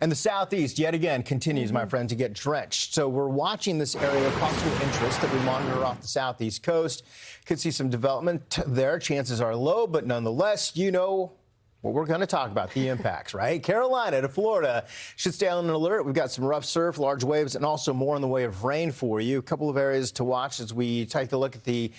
And the southeast, yet again, continues, my friend, to get drenched. So we're watching this area of possible interest that we monitor off the southeast coast. Could see some development there. Chances are low, but nonetheless, you know what we're going to talk about, the impacts, right? Carolina to Florida should stay on an alert. We've got some rough surf, large waves, and also more in the way of rain for you. A couple of areas to watch as we take a look at the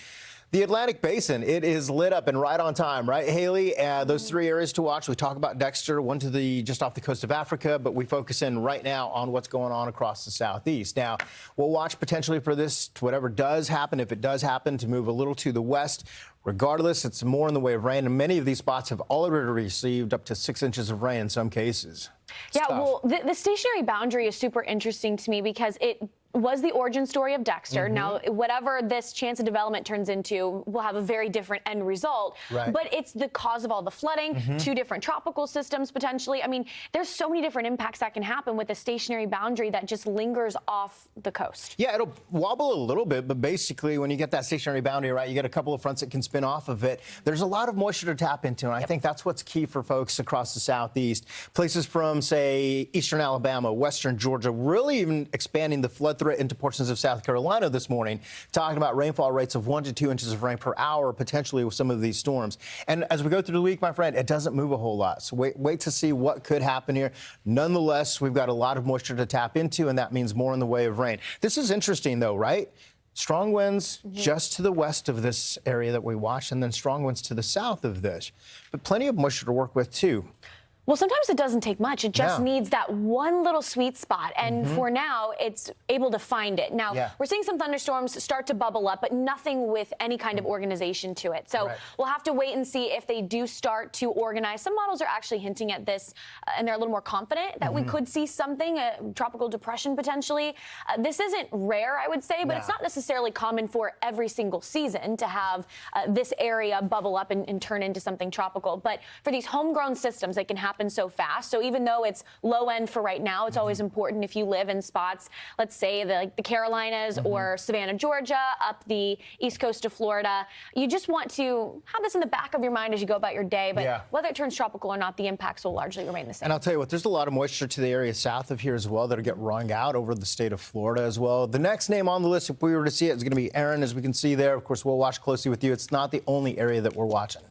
Atlantic Basin. It is lit up and right on time, right, Haley? Those three areas to watch. We talk about Dexter, one to the just off the coast of Africa, but we focus in right now on what's going on across the southeast. Now, we'll watch potentially for this, whatever does happen, if it does happen, to move a little to the west. Regardless, it's more in the way of rain, and many of these spots have already received up to 6 inches of rain in some cases. Yeah, well, the stationary boundary is super interesting to me because it was the origin story of Dexter. Now, whatever this chance of development turns into will have a very different end result. Right. But it's the cause of all the flooding, two different tropical systems potentially. I mean, there's so many different impacts that can happen with a stationary boundary that just lingers off the coast. Yeah, it'll wobble a little bit, but basically when you get that stationary boundary, right, you get a couple of fronts that can spin off of it. There's a lot of moisture to tap into, and I think that's what's key for folks across the southeast. Places from, say, eastern Alabama, western Georgia, really even expanding the flood threat into portions of South Carolina this morning, talking about rainfall rates of 1 to 2 inches of rain per hour, potentially with some of these storms. And as we go through the week, my friend, it doesn't move a whole lot. So wait to see what could happen here. Nonetheless, we've got a lot of moisture to tap into, and that means more in the way of rain. This is interesting, though, right? Strong winds just to the west of this area that we watch, and then strong winds to the south of this. But plenty of moisture to work with, too. Well, sometimes it doesn't take much. It just needs that one little sweet spot. And for now, it's able to find it. Now, we're seeing some thunderstorms start to bubble up, but nothing with any kind of organization to it. So we'll have to wait and see if they do start to organize. Some models are actually hinting at this, and they're a little more confident that we could see something, a tropical depression potentially. This isn't rare, I would say, but it's not necessarily common for every single season to have this area bubble up and turn into something tropical. But for these homegrown systems, they can happen so fast. So even though it's low end for right now, it's always important if you live in spots, let's say the Carolinas or Savannah, Georgia, up the east coast of Florida. You just want to have this in the back of your mind as you go about your day. But whether it turns tropical or not, the impacts will largely remain the same. And I'll tell you what, there's a lot of moisture to the area south of here as well that'll get wrung out over the state of Florida as well. The next name on the list, if we were to see it, is going to be Aaron, as we can see there. Of course, we'll watch closely with you. It's not the only area that we're watching.